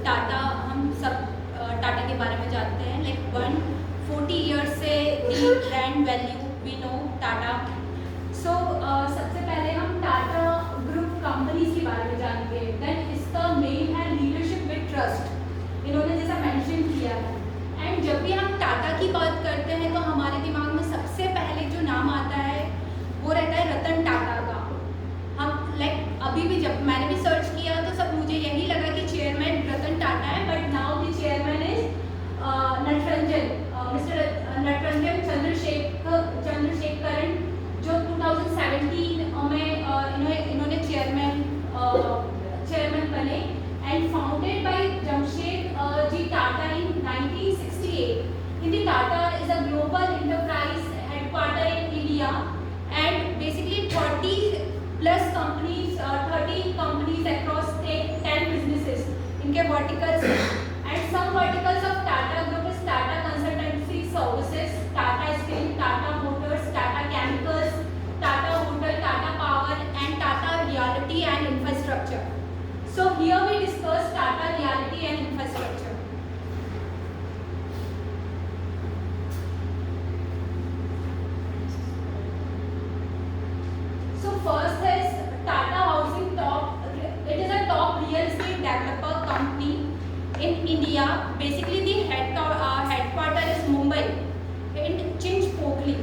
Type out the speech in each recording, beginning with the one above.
टाटा, हम सब टाटा के बारे में जानते हैं। लाइक 140 ईयर्स से the brand value we know Tata. So सबसे पहले हम टाटा ग्रुप कंपनीज के बारे में जानेंगे। देन इसका मेन है लीडरशिप विद ट्रस्ट, इन्होंने जैसा मेंशन किया है। एंड जब भी हम टाटा की बात करते हैं तो हमारे दिमाग में सबसे पहले जो नाम आता है वो रहता है रतन टाटा का। हम लाइक अभी भी जब मैंने भी सर्च किया तो सब मुझे यही लगा कि चेयरमैन रतन टाटा है, but now the chairman is Natarajan, mister Natarajan Chandrasekaran, जो 2017 में इन्होंने चेयरमैन बने and founded by Jamshed ji Tata in 1968. Hindi Tata is a global enterprise headquartered in India, and basically 30 plus companies, 30 companies across 10 businesses. इनके verticals and some verticals of Tata Group is Tata Consultancy Services, Tata Steel, Tata Motors, Tata Chemicals, Tata Hotel, Tata Power, and Tata Realty and Infrastructure. So here we discuss Tata Realty and Infrastructure. First is Tata Housing Top. It is a top real estate developer company in India. Basically, the headquarter is Mumbai in Chinchpokli.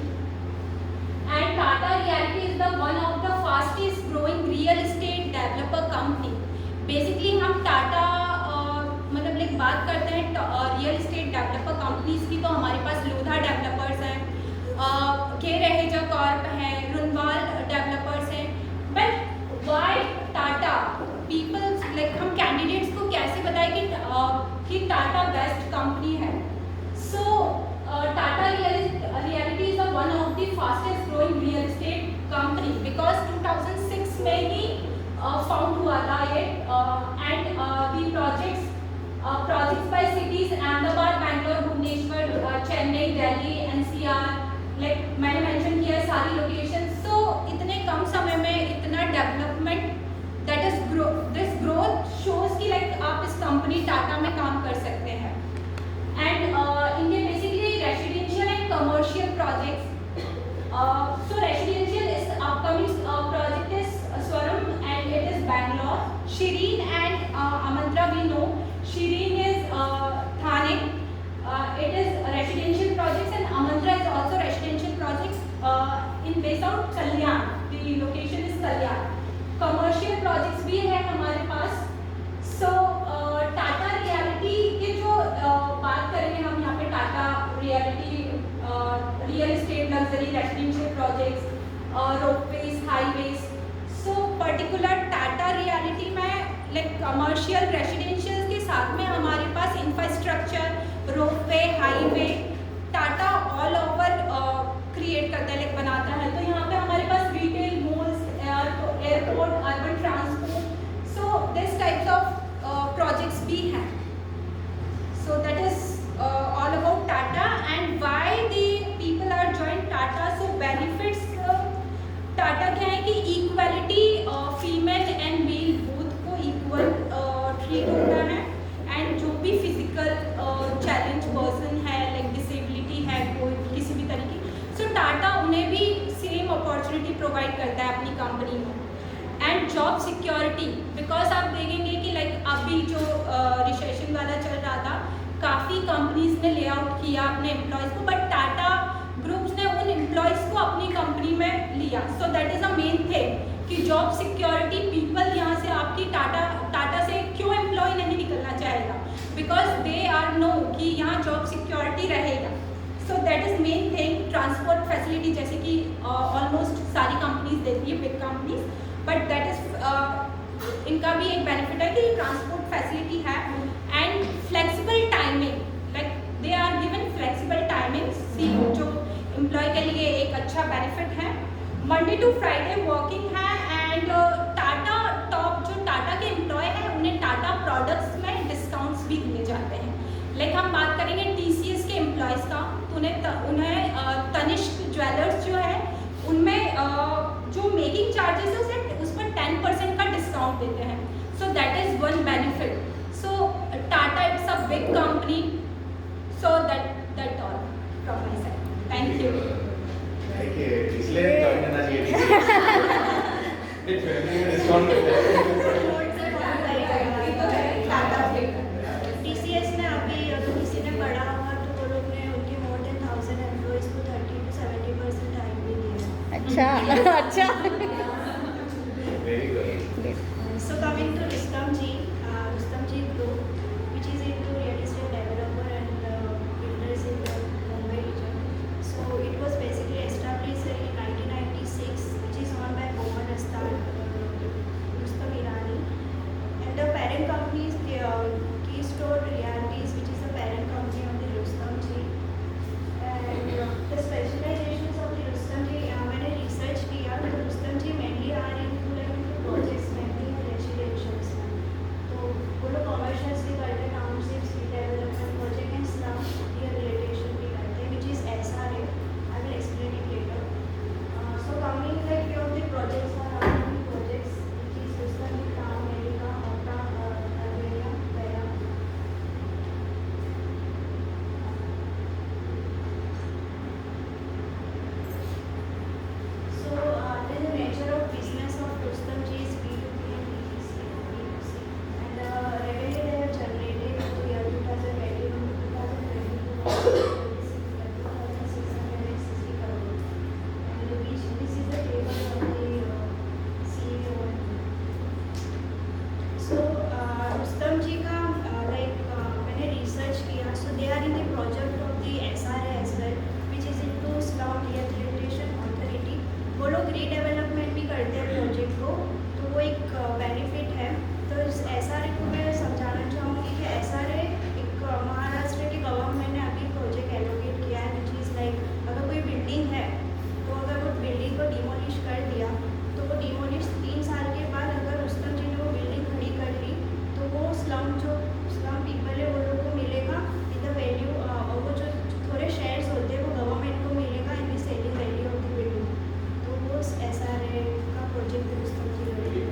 And Tata Realty is the one of the fastest growing real estate developer company. Basically, हम टाटा मतलब like बात करते हैं real estate developer companies की, तो हमारे पास Lodha developers हैं, के रहेजा कॉर्प है, रुनवाल डेवलपर्स हैं। But why Tata peoples, like हम कैंडिडेट्स को कैसे बताएं कि टाटा बेस्ट कंपनी है। So Tata reality is one of the fastest growing real estate company because 2006 में ही फाउंड हुआ था ये। And the projects by cities Ahmedabad, Bangalore, Bhubaneswar, Chennai, Delhi, NCR, like मैंने मेंशन किया है सारी लोकेशन। सो इतने कम समय में इतना development, that is this growth shows कि लाइक आप इस कंपनी टाटा में काम कर सकते हैं। एंड इनके basically residential and commercial projects. So residential is upcoming project is Swaram and it is Bangalore, Serein and Amantra we know. Serein is Thane, it is residential projects, and Amantra is also residential projects in based out Kalyan. The location is Kalyan. Commercial projects भी है हमारे पास। So Tata Realty के जो बात करेंगे हम यहाँ पे Tata reality, real estate, luxury, residential projects, ropeways, highways. So particular Tata reality में लाइक कमर्शियल रेसिडेंशियल के साथ में हमारे पास infrastructure, ropeway, highway, Tata all over create करता है, लाइक बनाता है। तो यहाँ पे हमारे पास retail, malls, airport, urban transport, so this types of projects भी हैं। So that is all about Tata and why the people are join Tata. So benefits Tata क्या है कि equality, female and male both को इक्वल ट्रीट होता है। एंड जो भी फिजिकल चैलेंज पर्सन है, लाइक डिसेबिलिटी है कोई किसी भी तरीके, सो टाटा उन्हें भी सेम अपॉर्चुनिटी प्रोवाइड करता है अपनी कंपनी में। एंड जॉब सिक्योरिटी, बिकॉज आप देखेंगे कि लाइक अभी जो रिसेशन वाला चल रहा था, काफ़ी कंपनीज ने ले आउट किया अपने एम्प्लॉयज़ को, बट टाटा ग्रुप्स ने उन एम्प्लॉयज़ को अपनी कंपनी में लिया। So that is a main thing कि जॉब सिक्योरिटी, पीपल यहाँ से आपकी टाटा से क्यों एम्प्लॉय नहीं निकलना चाहेगा, बिकॉज दे आर नो कि यहाँ जॉब सिक्योरिटी रहेगा। So that is main thing. Transport facility जैसे कि ऑलमोस्ट सारी कंपनीज देती है, big companies, but that is इनका भी एक बेनिफिट है कि ट्रांसपोर्ट फैसिलिटी है। And flexible timing, like they are given flexible timings, जो एम्प्लॉय के लिए एक अच्छा बेनिफिट है। मंडे टू फ्राइडे वर्किंग है। एंड टाटा टॉप जो टाटा के एम्प्लॉय हैं उन्हें टाटा प्रोडक्ट्स में डिस्काउंट्स भी दिए जाते हैं। लाइक हम बात करेंगे TCS के एम्प्लॉयज़ का, तो उन्हें तनिष्क ज्वेलर्स जो है उनमें जो मेकिंग चार्जेस है उस पर 10% का डिस्काउंट देते हैं। So that is one benefit. So company. So that all from my side. Thank you. इसलिए जॉइन करना चाहिए डिस्काउंट TCS में अभी अगर किसी ने पढ़ा होगा तो वो लोग ने उनके मोर देन 1000 एम्प्लॉइज को 30 to 70% टाइम भी दिया। अच्छा अच्छा very good So coming to Rustom Ji Group, which is into real estate developer and builders in the Mumbai region. So it was basically established in 1996, which is owned by Mohan Astan, Rustom Irani, and the parent company is Keystone Realties, which is the parent company of the Rustom Ji. And the specializations of the Rustom Ji, मैंने research किया तो Rustom Ji mainly are into like projects mainly residentials में, तो वो लोग commercials भी करते हैं, townships, redevelopment project and slum rehabilitation भी करते हैं, which is SRA. I will explain it later. So coming like few of the projects are upcoming projects, which is Rustom Ji Town, America, Hota, Albania, Vera. So, the nature of business of Rustom Ji is B2B and B2C. And the revenue they have generated in the year 2021 to 2022 was 2660 crore. And this is the table of the CEO. So, Rustom Ji का मैंने research किया, so they are in the project of the SRA as well, which is into Slum Rehabilitation Authority. वो लोग redevelopment भी करते हैं project को, तो वो एक बेनिफिट है। तो इस SRA को मैं समझाना चाहूँगी कि SRA एक महाराष्ट्र की गवर्नमेंट ने अभी प्रोजेक्ट एलोकेट किया है, विच इज़ लाइक अगर कोई बिल्डिंग है तो अगर वो बिल्डिंग को डिमोलिश कर दिया तो वो डिमोलिश 3 साल के बाद अगर रुस्तम जी ने वो बिल्डिंग खड़ी कर ली तो वो स्लम पीपल है वो लोग को मिलेगा इन द वैल्यू, और वो जो थोड़े शेयर्स होते हैं वो गवर्नमेंट को मिलेगा in the selling value of the building. तो वो SRA का प्रोजेक्ट रुस्तम जी करेंगे।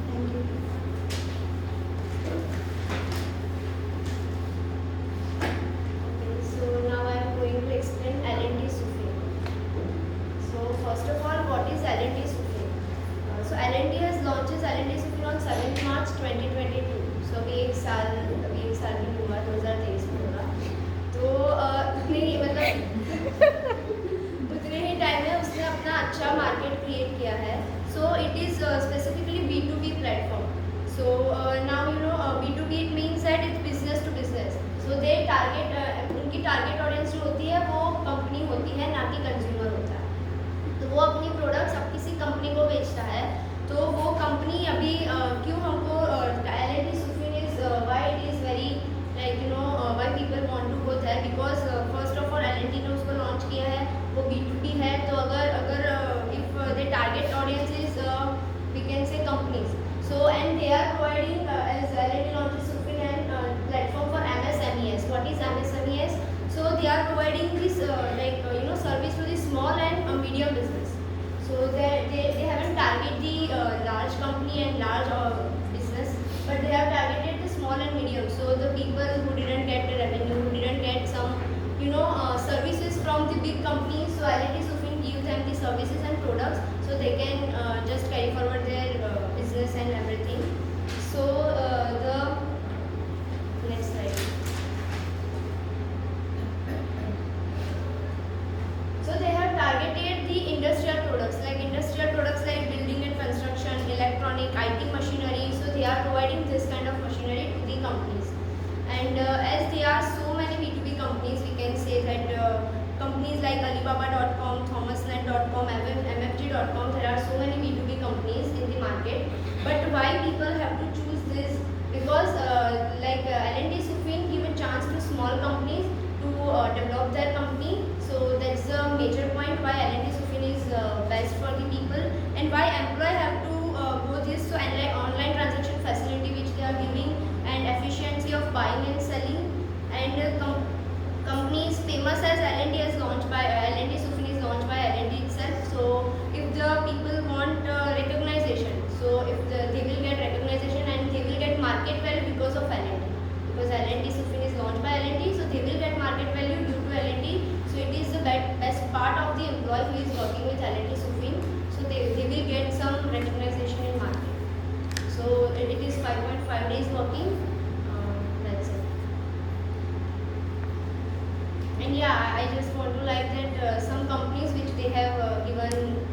Thank you. Okay, so now I am going to explain L&T Sufin. So first of all, what is L&T Sufin? So L&T has launched L&T Sufin on 7th March 2022. So अभी एक साल भी हुआ, 2023 में होगा। तो उतने ही टाइम में उसने अपना अच्छा मार्केट क्रिएट किया है। So it is specifically B2B platform. So now you know B2B it means that it's business to business. So they target उनकी टारगेट ऑडियंस जो होती है वो कंपनी होती है, ना कि कंज्यूमर होता है। तो वो अपनी प्रोडक्ट्स अब किसी कंपनी को बेचता है, तो वो कंपनी अभी क्यों हमको L&T Sufin is why it is very like you know why people want to go there, because first of all L&T ने उसको लॉन्च किया है, वो B2B है। तो अगर if the target audience is we can say companies, so and they are providing as L&T launches Sufin and platform for MSMEs. What is MSMEs? So they are providing this service to the small and medium business. So they haven't targeted the large company and large business, but they have targeted the small and medium. So the people who didn't get the revenue, who didn't get some services from the big companies, so L&T Sufin gives them the services and products so they can just carry forward their business and everything. So the next slide. So they have targeted the industrial products like building and construction, electronic, IT machinery. So they are providing this kind of machinery to the companies. And as there are so many B2B companies, we can say that companies like Alibaba.com, Thomasland.com, MFG.com, there are so many B2B companies in the market. But why people have to choose this? Because L&T Sufin give a chance to small companies to develop their company. So that's a major point why L&T Sufin is best for the people, and why employee have to go this. So online transaction facility which they are giving, and efficiency of buying and selling, and companies famous as L&T is launched by L&T Sufin is launched by L&T itself. So if the people want recognition, so if they will get recognition and they will get market value because of L&T. is working. That's it. And yeah, I just want to like that some companies which they have given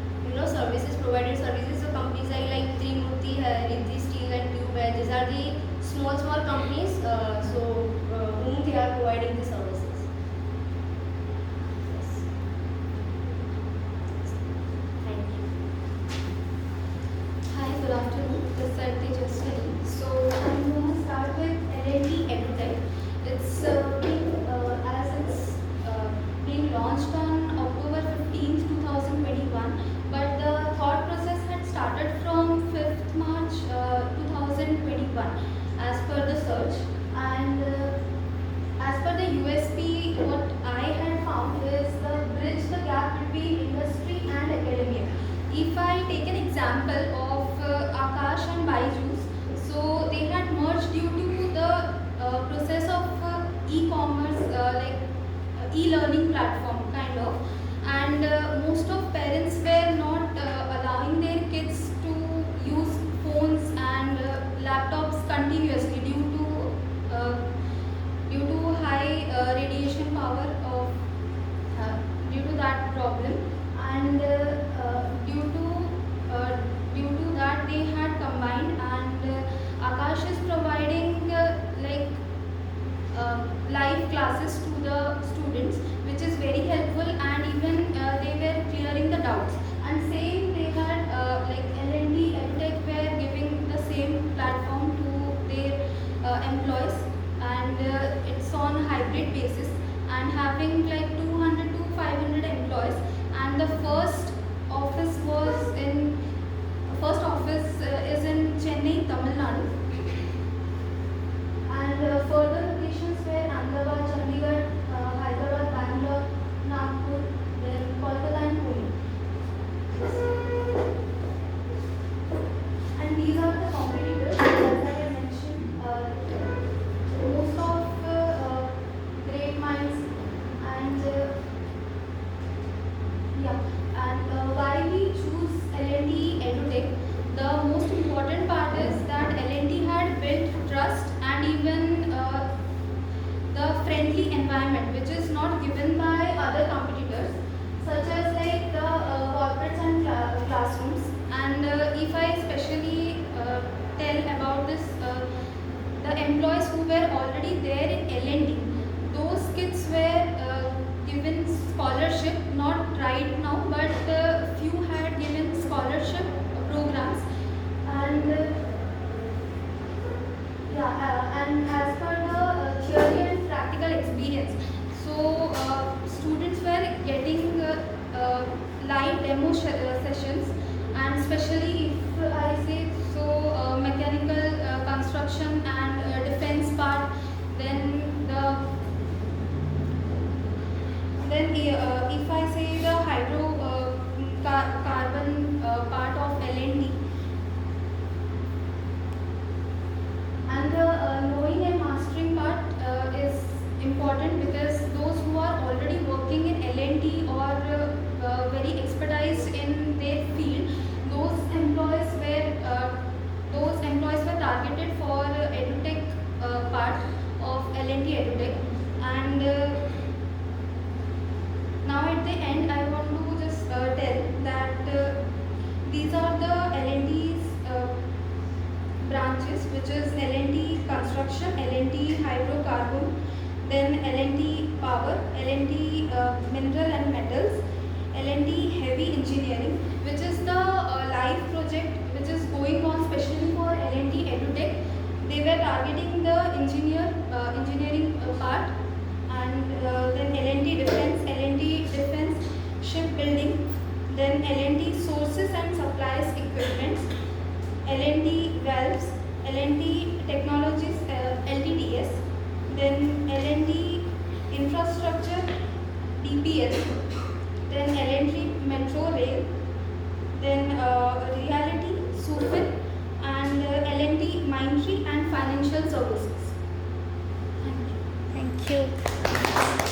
services, provided services. So companies like Trimurti, Riddhi Steel and Tube, these are the small companies. Whom they are providing the services. Yes. Thank you. Hi, good afternoon. This is Tejaswini. So I'm going to start with L&D EduTech. It's being launched on October 15th, 2021, but the thought process had started from 5th March 2021 as per the search. And as per the USP, what I had found is the bridge the gap between industry and academia. If I take an example of Akash and Byju's, so they had merged due to the process of e-commerce, e-learning platform kind of, and most of parents were not allowing their kids to use phones and laptops continuously due to high radiation power of due to that problem, and due to that they had combined, and Akash is providing live classes to the students, which is very helpful, and even they were clearing the doubts. And same they had L&D EduTech were giving the same platform to their employees, and it's on hybrid basis and having like 200 to 500 employees. And the first office is in Chennai, Tamil Nadu, and further locations were Ahmedabad, Chandigarh, Hyderabad, Bangalore, Nagpur, then Kolkata and Pune. And these are the competitors, as I have mentioned. Most of great minds, and why we choose L&D EduTech. The most important part is that L&D had built trust and even the friendly environment, which is not given by other competitors, such as like the corporates and classrooms. And if I especially tell about this, the employees who were already there in L&D, those kids were given scholarship, not right now, but few had given scholarship programs. And and as per the theory and practical experience, so students were getting live demo sessions, and especially if I say so, mechanical construction and defense part, then if I say the carbon part of L&D, and the knowing and mastering part is important, because those who are already working in L&D or very expertised in their field, those employees were targeted for EduTech part of L&D EduTech. And now at the end, I want to just tell that these are the L&D's branches, which is L&D construction, L&D hydrocarbon, then L&D power, L&D mineral and metals, L&D heavy engineering, which is the live project which is going on specially for L&D EduTech. They were targeting the engineering part, and then L&D defense shipbuilding, then L&D sources and supplies equipment, L&D valves, L&D technologies, LTTS, then L&D infrastructure, DPL, then L&D metro rail, then reality, SUFIN, and L&D mindtree and financial services. Thank you. Thank you.